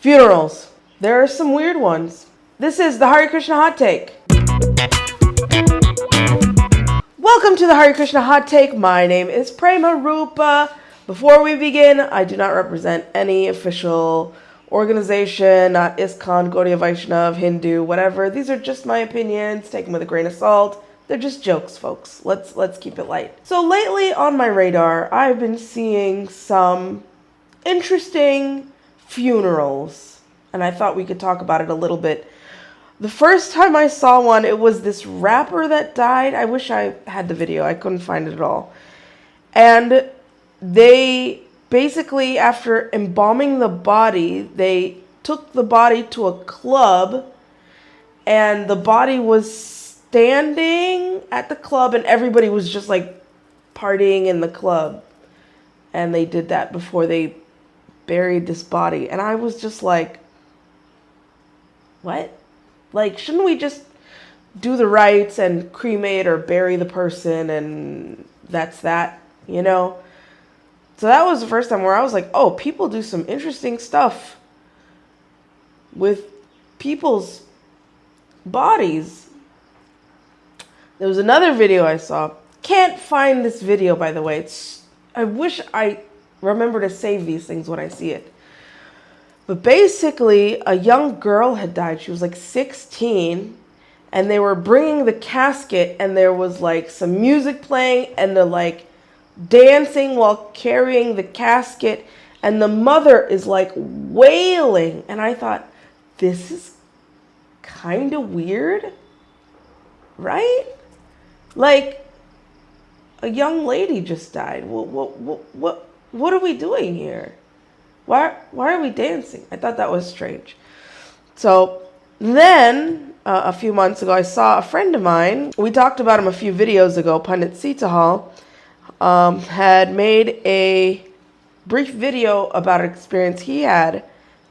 Funerals. There are some weird ones. This is the Hare Krishna Hot Take. Welcome to the Hare Krishna Hot Take. My name is Prema Rupa. Before we begin, I do not represent any official organization, not ISKCON, Gaudiya Vaishnav, Hindu, whatever. These are just my opinions. Take them with a grain of salt. They're just jokes, folks. Let's keep it light. So lately on my radar, I've been seeing some interesting funerals, and I thought we could talk about it a little bit. The first time I saw one, it was this rapper that died. I wish I had the video. I couldn't find it at all. And they basically, after embalming the body, they took the body to a club, and the body was standing at the club, and everybody was just like partying in the club. And they did that before they buried this body. And I was just like, what? Like, shouldn't we just do the rites and cremate or bury the person and that's that, you know? So that was the first time where I was like, oh, people do some interesting stuff with people's bodies. There was another video I saw. Can't find this video, by the way. I wish I remember to save these things when I see it. But basically, a young girl had died. She was like 16. And they were bringing the casket, and there was like some music playing, and they're like dancing while carrying the casket. And the mother is like wailing. And I thought, this is kind of weird, right? Like, a young lady just died. What are we doing here? Why are we dancing? I thought that was strange. So then, a few months ago, I saw a friend of mine. We talked about him a few videos ago. Pandit Seetahal had made a brief video about an experience he had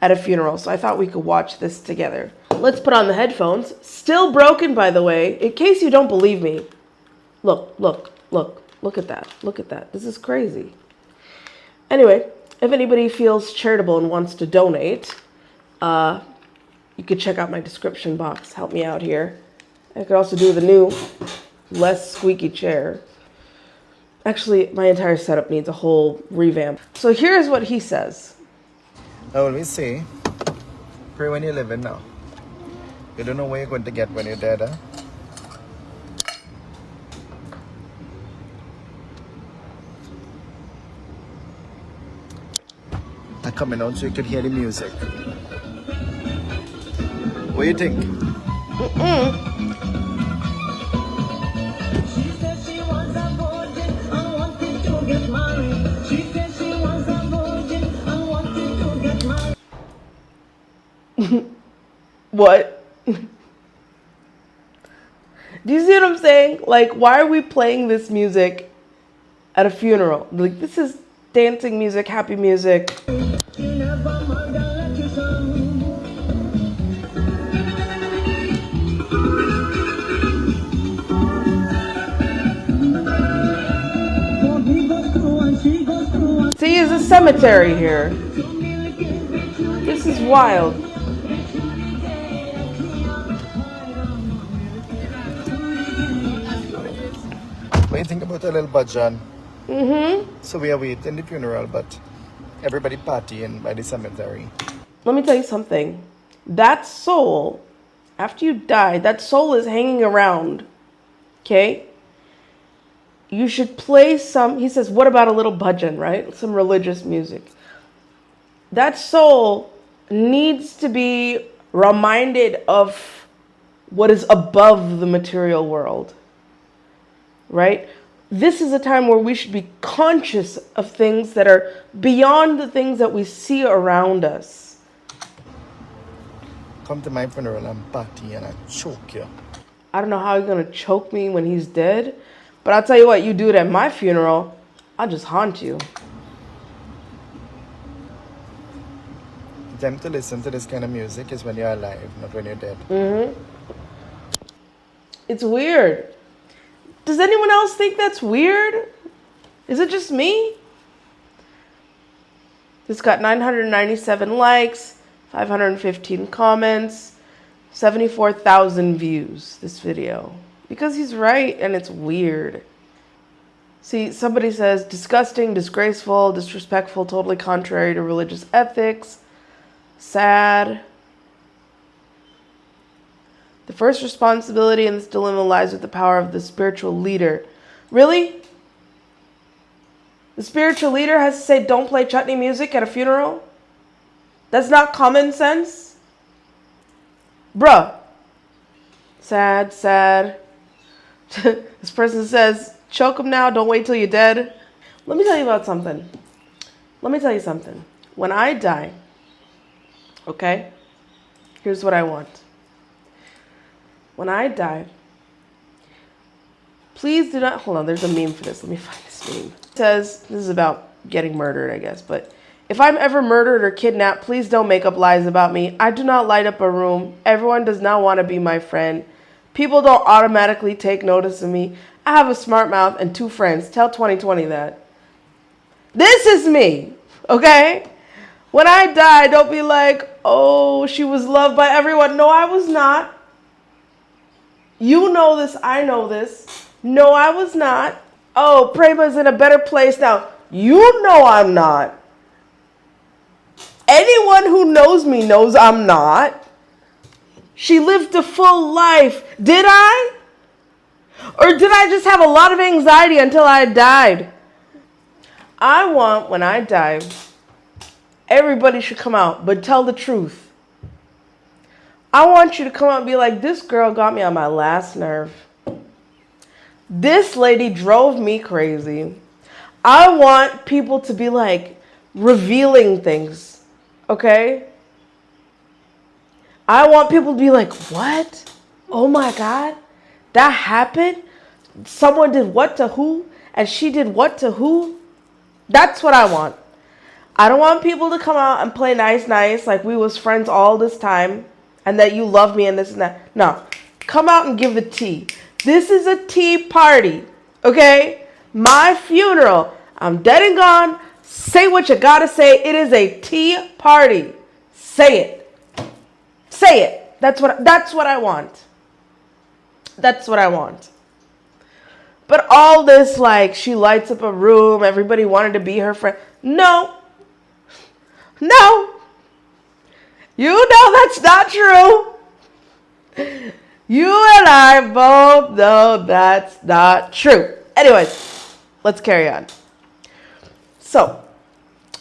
at a funeral. So I thought we could watch this together. Let's put on the headphones. Still broken, by the way, in case you don't believe me. Look at that. Look at that. This is crazy. Anyway, if anybody feels charitable and wants to donate, you could check out my description box. Help me out here. I could also do the new, less squeaky chair. Actually, my entire setup needs a whole revamp. So here's what he says. I always say, pray when you're living now. You don't know where you're going to get when you're dead, huh? I'm coming out so you could hear the music. What do you think? She said she was a virgin and wanted to get married. She said she was a virgin and wanted to get married. What? Do you see what I'm saying? Like, why are we playing this music at a funeral? Like, this is dancing music, happy music. See, there's a cemetery here. This is wild. What do you think about a little bhajan? So we are waiting the funeral, but everybody partying by the cemetery. Let me tell you something. That soul, after you die, that soul is hanging around. Okay? You should play some, he says, what about a little bhajan, right? Some religious music. That soul needs to be reminded of what is above the material world. Right? This is a time where we should be conscious of things that are beyond the things that we see around us. Come to my funeral and party and I choke you. I don't know how you're going to choke me when he's dead, but I'll tell you what, you do it at my funeral, I'll just haunt you. The time to listen to this kind of music is when you're alive, not when you're dead. It's weird. Does anyone else think that's weird? Is it just me? It's got 997 likes, 515 comments, 74,000 views, this video. Because he's right and it's weird. See, somebody says, disgusting, disgraceful, disrespectful, totally contrary to religious ethics, sad. The first responsibility in this dilemma lies with the power of the spiritual leader. Really? The spiritual leader has to say, don't play chutney music at a funeral? That's not common sense? Bruh. Sad, sad. This person says, choke him now, don't wait till you're dead. Let me tell you about something. Let me tell you something. When I die, okay, here's what I want. When I die, please do not, hold on, there's a meme for this. Let me find this meme. It says, this is about getting murdered, I guess, but if I'm ever murdered or kidnapped, please don't make up lies about me. I do not light up a room. Everyone does not want to be my friend. People don't automatically take notice of me. I have a smart mouth and 2 friends. Tell 2020 that. This is me, okay? When I die, don't be like, oh, she was loved by everyone. No, I was not. You know this. I know this. No, I was not. Oh, Prema's in a better place now. You know I'm not. Anyone who knows me knows I'm not. She lived a full life. Did I? Or did I just have a lot of anxiety until I died? I want, when I die, everybody should come out, but tell the truth. I want you to come out and be like, this girl got me on my last nerve. This lady drove me crazy. I want people to be like revealing things, okay? I want people to be like, what? Oh my God, that happened? Someone did what to who? And she did what to who? That's what I want. I don't want people to come out and play nice like we was friends all this time and that you love me and this and that. No, come out and give the tea. This is a tea party, okay? My funeral. I'm dead and gone. Say what you gotta say. It is a tea party. Say it. Say it. That's what I want. That's what I want. But all this, like, she lights up a room, everybody wanted to be her friend. No. No. You know that's not true. You and I both know that's not true. Anyways, let's carry on. So,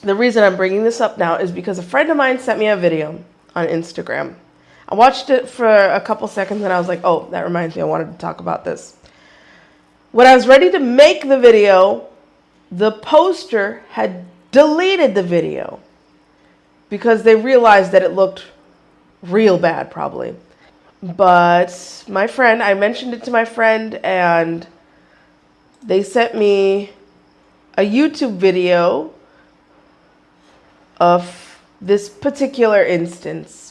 the reason I'm bringing this up now is because a friend of mine sent me a video on Instagram. I watched it for a couple seconds and I was like, oh, that reminds me, I wanted to talk about this. When I was ready to make the video, the poster had deleted the video because they realized that it looked real bad, probably. But my friend, I mentioned it to my friend and they sent me a YouTube video of this particular instance.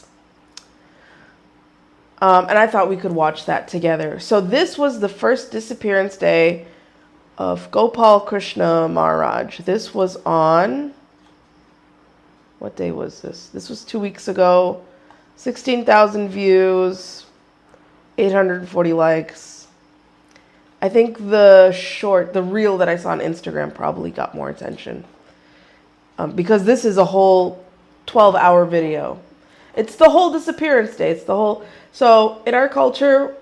And I thought we could watch that together. So this was the first disappearance day of Gopal Krishna Maharaj. This was on, what day was this? This was 2 weeks ago. 16,000 views, 840 likes. I think the reel that I saw on Instagram probably got more attention. Because this is a whole 12-hour video. It's the whole disappearance day. So in our culture,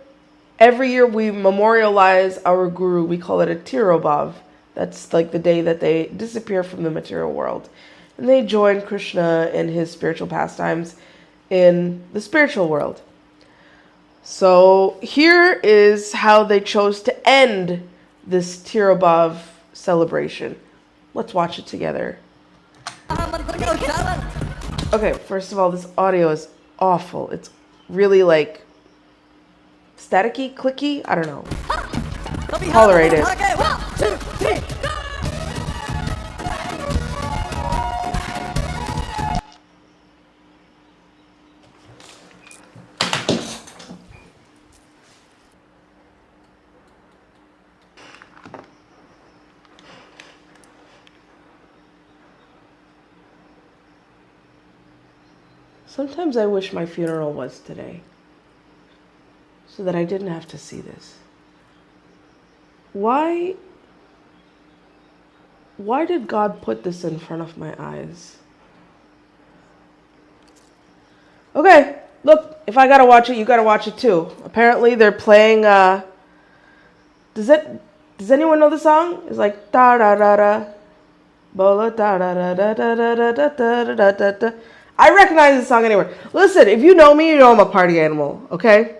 every year we memorialize our guru. We call it a Tirobhav. That's like the day that they disappear from the material world. And they join Krishna in his spiritual pastimes in the spiritual world. So here is how they chose to end this Tirobhav celebration. Let's watch it together. Okay, first of all, this audio is awful. It's really like staticky, clicky. I don't know. Tolerate it. Okay, 1, 2, 3. Sometimes I wish my funeral was today, so that I didn't have to see this. Why did God put this in front of my eyes? Okay, look, if I gotta watch it, you gotta watch it too. Apparently they're playing, does anyone know the song? It's like, da da da da, bola da da da da da da da da da da da da. I recognize this song anywhere. Listen, if you know me, you know I'm a party animal, okay?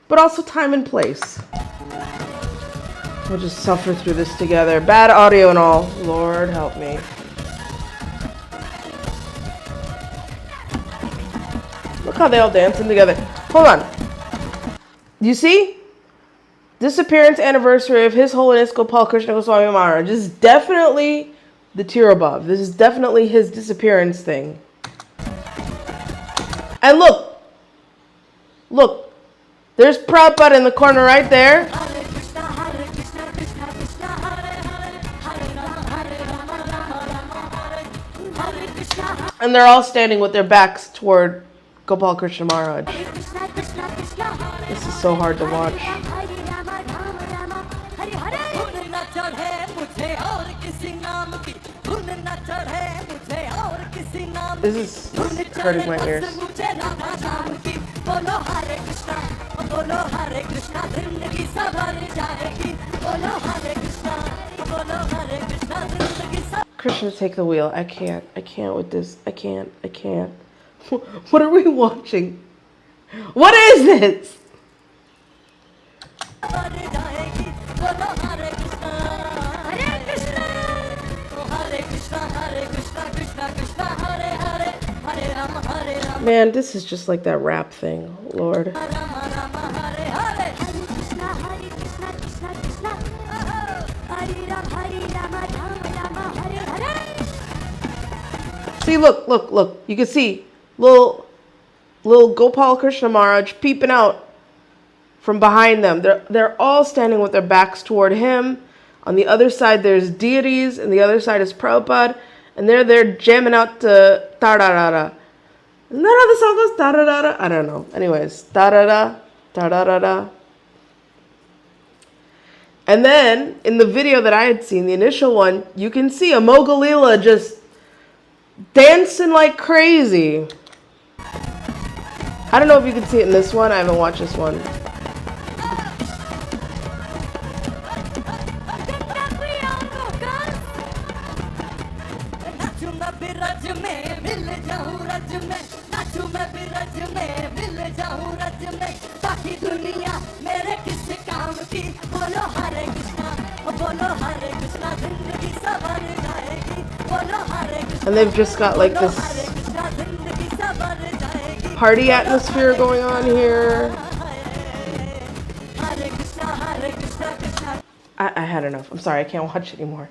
But also time and place. We'll just suffer through this together. Bad audio and all. Lord help me. Look how they all dancing together. Hold on. You see? Disappearance anniversary of His Holiness Gopal Krishna Goswami Maharaj. This is definitely the Tirobhav. This is definitely his disappearance thing. And look. Look. There's Prabhupada in the corner right there. And they're all standing with their backs toward Gopal Krishna Maharaj. This is so hard to watch. This is hurting my ears. Krishna, take the wheel. I can't with this. I can't. What are we watching? What is this? Man, this is just like that rap thing, Lord. See, look. You can see little Gopal Krishna Maharaj peeping out from behind them. They're all standing with their backs toward him. On the other side, there's deities, and the other side is Prabhupada, and they're jamming out to ta-da-da-da. Isn't that how the song goes? Ta-da-da-da? I don't know. Anyways, ta-da-da, ta-da-da-da. And then, in the video that I had seen, the initial one, you can see Amogalila just dancing like crazy. I don't know if you can see it in this one. I haven't watched this one. And they've just got like this party atmosphere going on here. I had enough. I'm sorry, I can't watch anymore.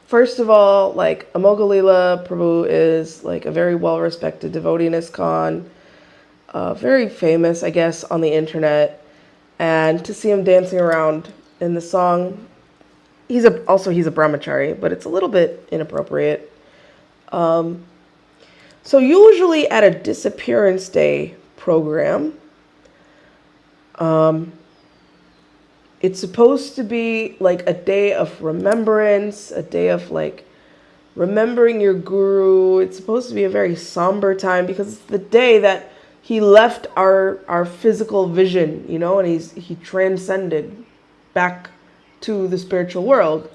First of all, like, Amogalila Prabhu is like a very well-respected devotee in ISKCON. Very famous, I guess, on the internet. And to see him dancing around in the song, he's a brahmachari, but it's a little bit inappropriate. So usually at a disappearance day program, it's supposed to be like a day of remembrance, a day of like remembering your guru. It's supposed to be a very somber time because it's the day that he left our physical vision, you know, and he transcended back to the spiritual world.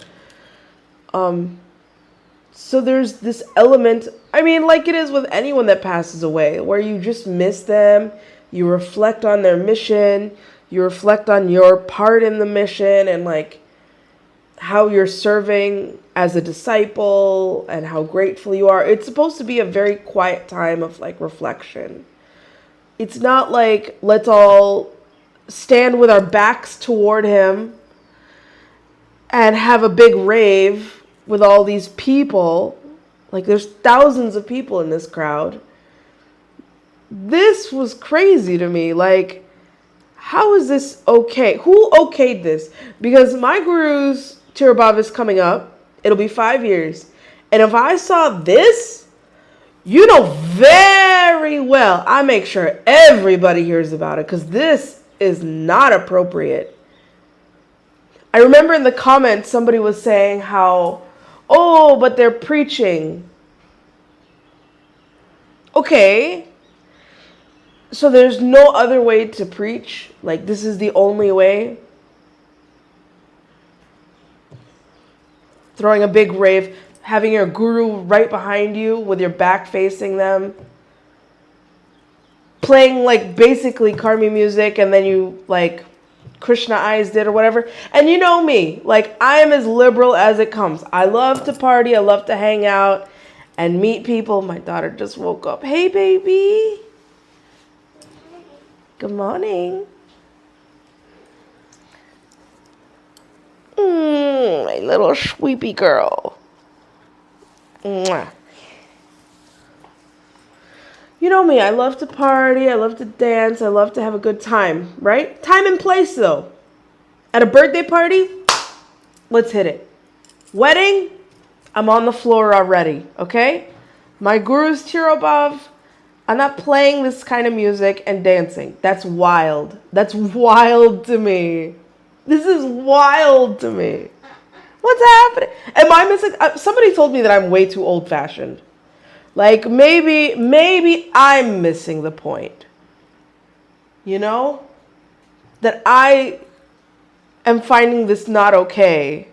So there's this element, I mean, like it is with anyone that passes away, where you just miss them, you reflect on their mission, you reflect on your part in the mission and like how you're serving as a disciple and how grateful you are. It's supposed to be a very quiet time of like reflection. It's not like let's all stand with our backs toward him and have a big rave with all these people. Like there's thousands of people in this crowd. This was crazy to me. Like, how is this okay? Who okayed this? Because my guru's Tirobhav is coming up It'll be 5 years. And if I saw this, you know very well, I make sure everybody hears about it, because this is not appropriate. I remember in the comments somebody was saying how, oh, but they're preaching. Okay. So there's no other way to preach? Like, this is the only way? Throwing a big rave, having your guru right behind you with your back facing them, playing like basically karmi music, and then you like Krishnaized it or whatever. And you know me, like I am as liberal as it comes. I love to party, I love to hang out and meet people. My daughter just woke up. Hey baby. Good morning. My little sweepy girl. Mwah. You know me, I love to party, I love to dance, I love to have a good time, right? Time and place though. At a birthday party, let's hit it. Wedding, I'm on the floor already, okay? My guru's Tirobhav, I'm not playing this kind of music and dancing. That's wild. That's wild to me. This is wild to me. What's happening? Am I missing? Somebody told me that I'm way too old-fashioned. Like, maybe I'm missing the point. You know? That I am finding this not okay.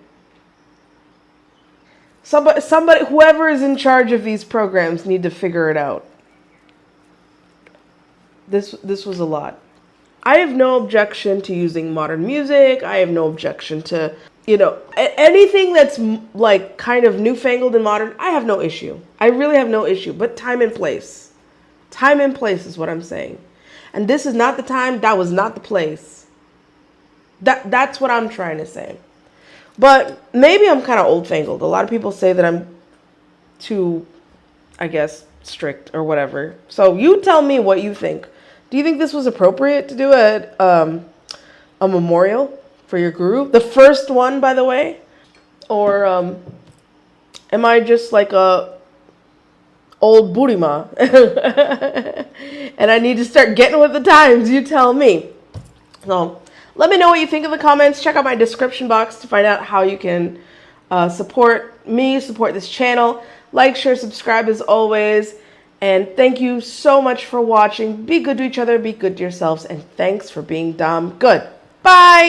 Somebody, whoever is in charge of these programs need to figure it out. This was a lot. I have no objection to using modern music. I have no objection to, you know, anything that's like kind of newfangled and modern. I have no issue. I really have no issue. But time and place. Time and place is what I'm saying. And this is not the time. That was not the place. That's what I'm trying to say. But maybe I'm kind of old-fangled. A lot of people say that I'm too, I guess, strict or whatever. So you tell me what you think. Do you think this was appropriate to do a memorial for your guru? The first one, by the way? Or am I just like a old burima? And I need to start getting with the times? You tell me. So let me know what you think in the comments. Check out my description box to find out how you can support me, support this channel. Like, share, subscribe as always. And thank you so much for watching. Be good to each other, be good to yourselves, and thanks for being dumb good. Bye!